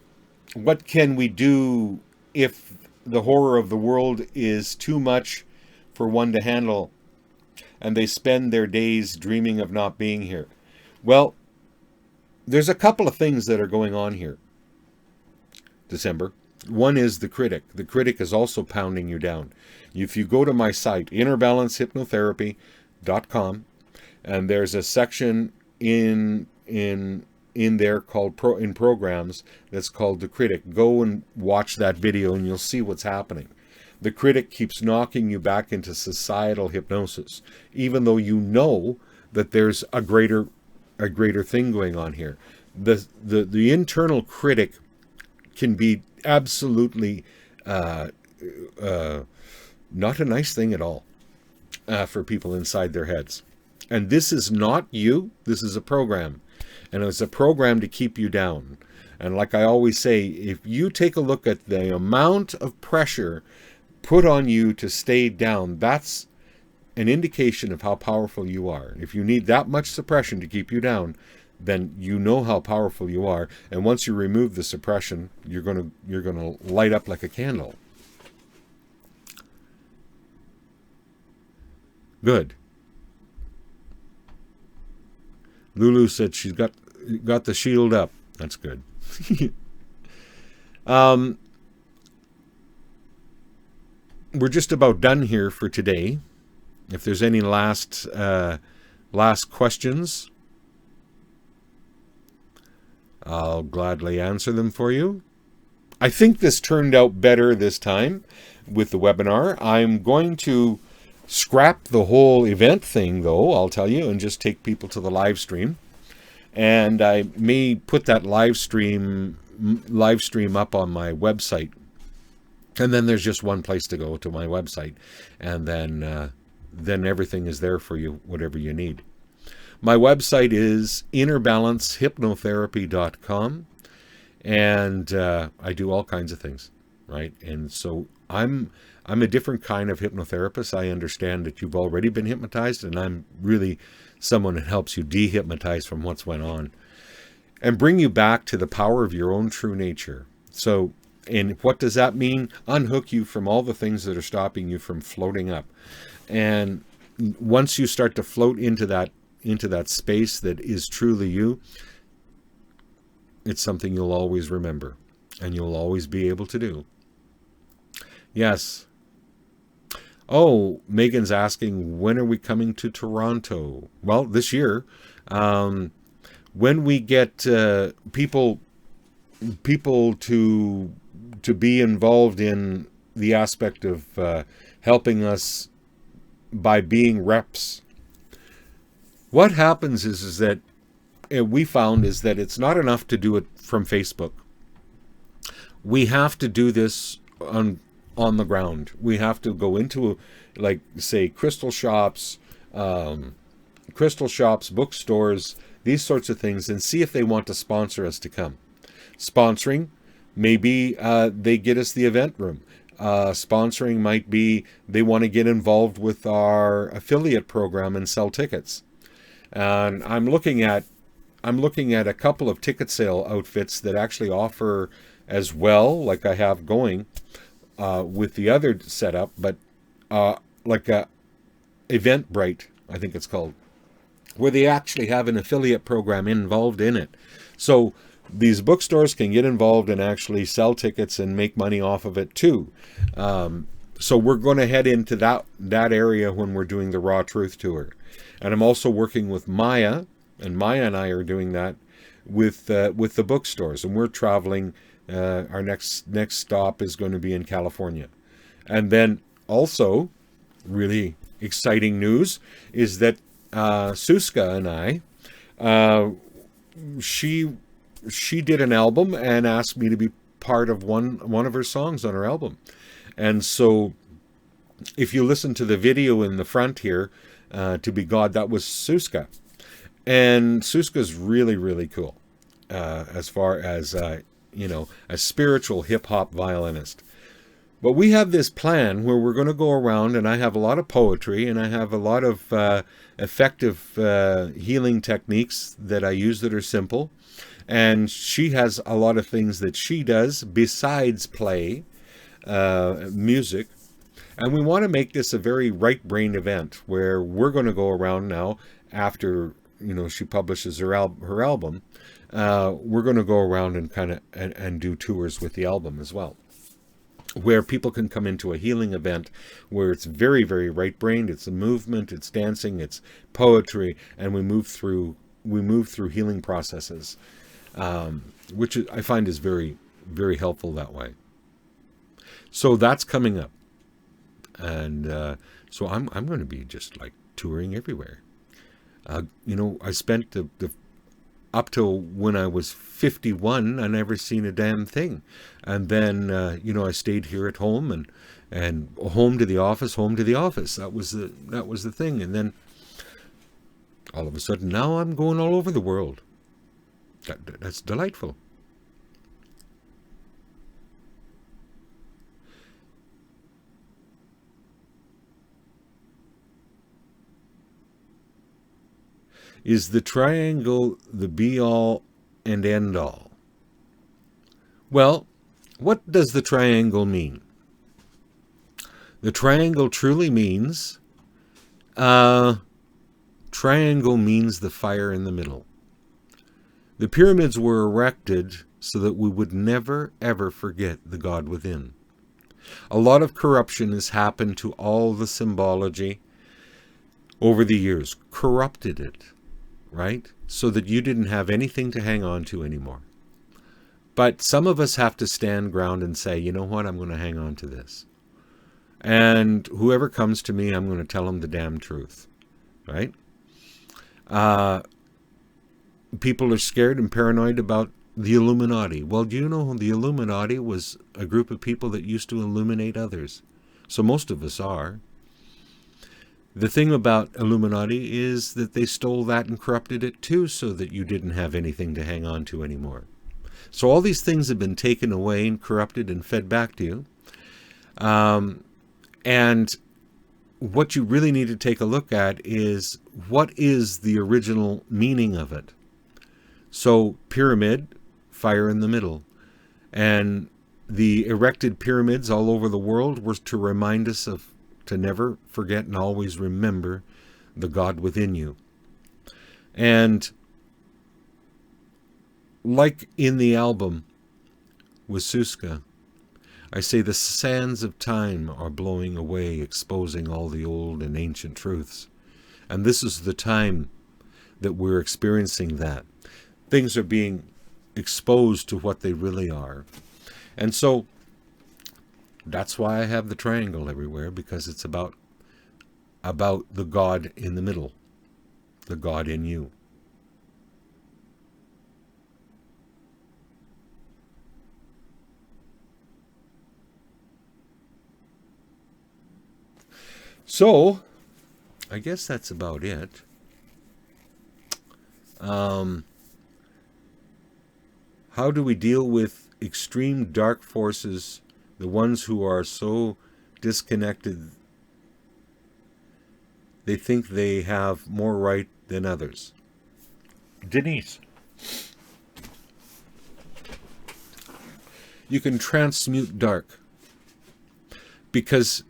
S2: what can we do if the horror of the world is too much for one to handle and they spend their days dreaming of not being here? Well, there's a couple of things that are going on here, December. One is the critic. The critic is also pounding you down. If you go to my site, innerbalancehypnotherapy.com, and there's a section in there called programs that's called the critic. Go and watch that video and you'll see what's happening. The critic keeps knocking you back into societal hypnosis, even though you know that there's a greater thing going on here. The internal critic can be absolutely not a nice thing at all for people inside their heads. And this is not you. This is a program. And it's a program to keep you down. And like I always say, if you take a look at the amount of pressure put on you to stay down, that's an indication of how powerful you are. If you need that much suppression to keep you down, then you know how powerful you are. And once you remove the suppression, you're gonna light up like a candle. Good. Lulu said she's got the shield up. That's good. We're just about done here for today. If there's any last questions, I'll gladly answer them for you. I think this turned out better this time with the webinar. I'm going to scrap the whole event thing, though, I'll tell you, and just take people to the live stream. And I may put that live stream up on my website. And then there's just one place to go, to my website. And then everything is there for you, whatever you need. My website is innerbalancehypnotherapy.com. And I do all kinds of things, right? And so I'm a different kind of hypnotherapist. I understand that you've already been hypnotized, and I'm really someone that helps you dehypnotize from what's went on and bring you back to the power of your own true nature. So, and what does that mean? Unhook you from all the things that are stopping you from floating up. And once you start to float into that space that is truly you, it's something you'll always remember and you'll always be able to do. Yes. Oh, Megan's asking, when are we coming to Toronto? Well, this year. when we get people to be involved in the aspect of helping us by being reps, what happens is that we found is that it's not enough to do it from Facebook. We have to do this on the ground. We have to go into, like, say, crystal shops, bookstores, these sorts of things, and see if they want to sponsor us to come. Sponsoring, maybe they get us the event room. Sponsoring might be they want to get involved with our affiliate program and sell tickets. And I'm looking at a couple of ticket sale outfits that actually offer as well, like I have going with the other setup, but like a Eventbrite, I think it's called, where they actually have an affiliate program involved in it. So these bookstores can get involved and actually sell tickets and make money off of it too. So we're going to head into that area when we're doing the Raw Truth Tour. And I'm also working with Maya, and Maya and I are doing that with the bookstores. And we're traveling. Our next stop is going to be in California. And then also, really exciting news is that Suska and I, she did an album and asked me to be part of one of her songs on her album. And so if you listen to the video in the front here, To Be God, that was Suska. And Suska's really, really cool as far as, a spiritual hip-hop violinist. But we have this plan where we're going to go around, and I have a lot of poetry, and I have a lot of effective healing techniques that I use that are simple. And she has a lot of things that she does besides play music. And we want to make this a very right-brain event where we're going to go around now after, she publishes her album. We're going to go around and kind of and do tours with the album as well, where people can come into a healing event where it's very, very right-brained. It's a movement, it's dancing, it's poetry, and we move through healing processes, which I find is very, very helpful that way. So that's coming up, and so I'm going to be just like touring everywhere. I spent the up till when I was 51, I never seen a damn thing. And then, I stayed here at home and home to the office. That was the thing. And then all of a sudden now I'm going all over the world. That's delightful. Is the triangle the be-all and end-all? Well, what does the triangle mean? The triangle truly means, triangle means the fire in the middle. The pyramids were erected so that we would never, ever forget the God within. A lot of corruption has happened to all the symbology over the years, corrupted it. Right? So that you didn't have anything to hang on to anymore. But some of us have to stand ground and say, you know what, I'm going to hang on to this. And whoever comes to me, I'm going to tell them the damn truth. Right? People are scared and paranoid about the Illuminati. Well, do you know the Illuminati was a group of people that used to illuminate others? So most of us are. The thing about Illuminati is that they stole that and corrupted it too, so that you didn't have anything to hang on to anymore. So all these things have been taken away and corrupted and fed back to you. And what you really need to take a look at is, what is the original meaning of it? So pyramid, fire in the middle. And the erected pyramids all over the world were to remind us to never forget and always remember the God within you. And like in the album with Suska, I say the sands of time are blowing away, exposing all the old and ancient truths. And this is the time that we're experiencing that. things are being exposed to what they really are. And so that's why I have the triangle everywhere, because it's about the God in the middle, the God in you. So, I guess that's about it. How do we deal with extreme dark forces, the ones who are so disconnected they think they have more right than others? Denise. You can transmute dark, because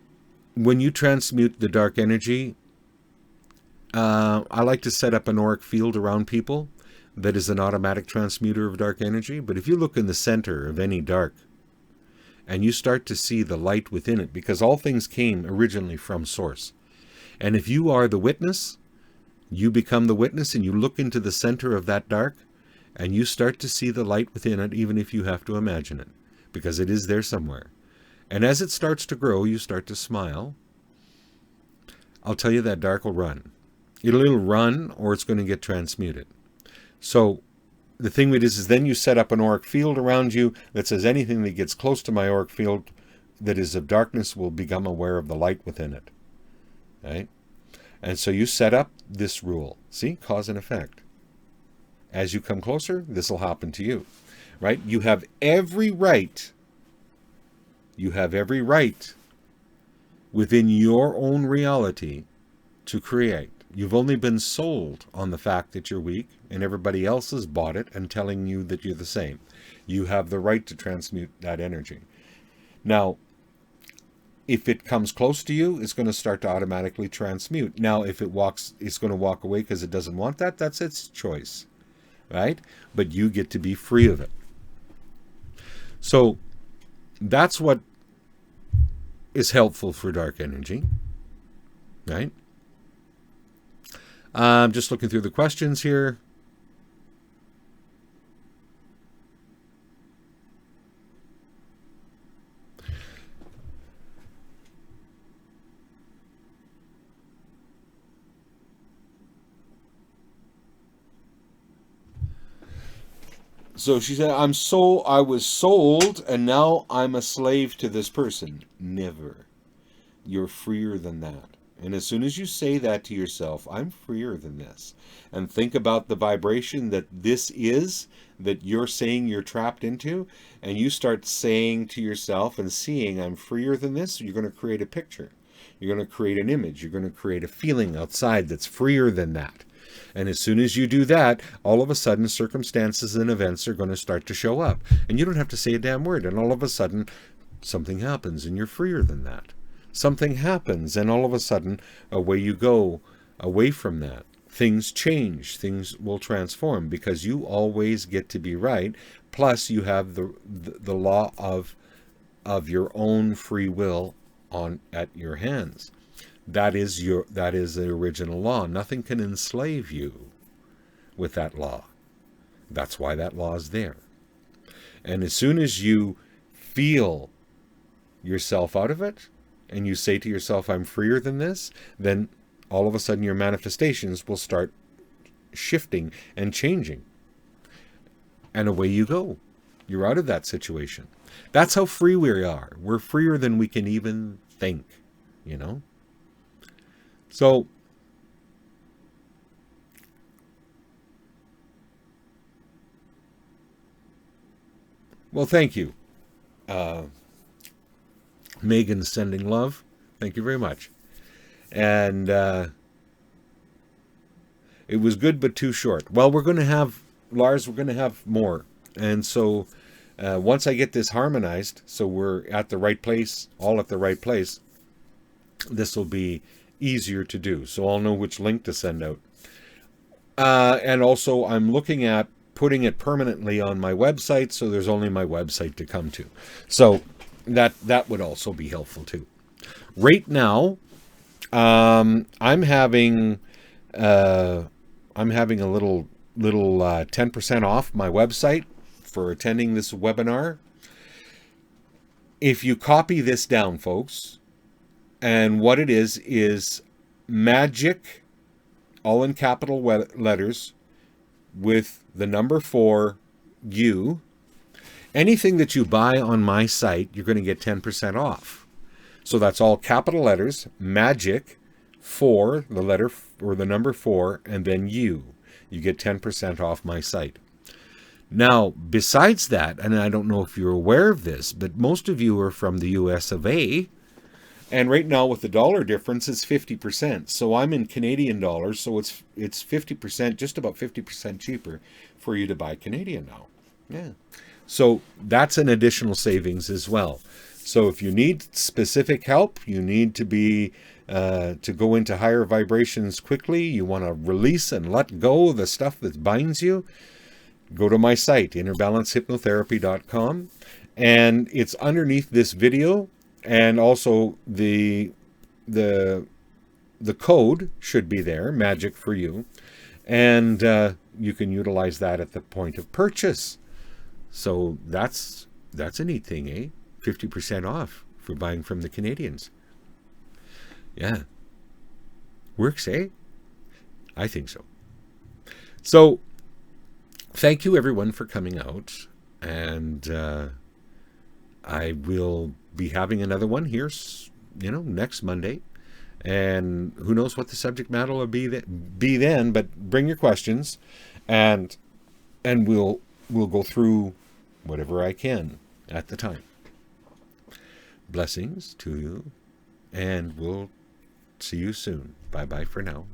S2: when you transmute the dark energy, I like to set up an auric field around people that is an automatic transmuter of dark energy. But if you look in the center of any dark and you start to see the light within it, because all things came originally from source, and if you are the witness, you become the witness, and you look into the center of that dark and you start to see the light within it, even if you have to imagine it, because it is there somewhere. And as it starts to grow, you start to smile. I'll tell you, that dark will run. It'll run, or it's going to get transmuted. So the thing with this is, then you set up an auric field around you that says anything that gets close to my auric field that is of darkness will become aware of the light within it. Right? And so you set up this rule. See? Cause and effect. As you come closer, this will happen to you. Right? You have every right. You have every right within your own reality to create. You've only been sold on the fact that you're weak, and everybody else has bought it and telling you that you're the same. You have the right to transmute that energy. Now, if it comes close to you, it's going to start to automatically transmute. Now, if it walks, it's going to walk away because it doesn't want that. That's its choice, right? But you get to be free of it. So that's what is helpful for dark energy, right? I'm just looking through the questions here. So she said, I was sold, and now I'm a slave to this person. Never. You're freer than that. And as soon as you say that to yourself, I'm freer than this, and think about the vibration that this is, that you're saying you're trapped into, and you start saying to yourself and seeing, I'm freer than this, you're going to create a picture. You're going to create an image. You're going to create a feeling outside that's freer than that. And as soon as you do that, all of a sudden circumstances and events are going to start to show up. And you don't have to say a damn word. And all of a sudden, something happens and you're freer than that. Something happens, and all of a sudden, away you go, away from that. Things change. Things will transform, because you always get to be right. Plus, you have the law of your own free will at your hands. That is the original law. Nothing can enslave you with that law. That's why that law is there. And as soon as you feel yourself out of it, and you say to yourself, I'm freer than this, then all of a sudden your manifestations will start shifting and changing. And away you go. You're out of that situation. That's how free we are. We're freer than we can even think, you know? So, well, thank you. Megan's sending love. Thank you very much. And it was good but too short. Well, we're going to have, Lars, we're going to have more. And so once I get this harmonized, so we're at the right place, all at the right place, this will be easier to do. So I'll know which link to send out. And also I'm looking at putting it permanently on my website, so there's only my website to come to. So that would also be helpful too. Right now, I'm having a little little 10% off my website for attending this webinar. If you copy this down, folks, and what it is magic, all in capital letters, with the number 4, U. Anything that you buy on my site, you're going to get 10% off. So that's all capital letters, magic, 4, the letter or the number 4, and then U. You get 10% off my site. Now, besides that, and I don't know if you're aware of this, but most of you are from the US of A, and right now with the dollar difference, it's 50%. So I'm in Canadian dollars, so it's 50%, just about 50% cheaper for you to buy Canadian now. Yeah. So that's an additional savings as well. So if you need specific help, you need to be to go into higher vibrations quickly, you want to release and let go of the stuff that binds you, go to my site, innerbalancehypnotherapy.com, and it's underneath this video, and also the code should be there, magic for you, and you can utilize that at the point of purchase. So that's a neat thing, eh? 50% off for buying from the Canadians. Yeah. Works, eh? I think so. So, thank you everyone for coming out, and I will be having another one here, next Monday, and who knows what the subject matter will be then, but bring your questions, and we'll go through whatever I can at the time. Blessings to you, and we'll see you soon. Bye-bye for now.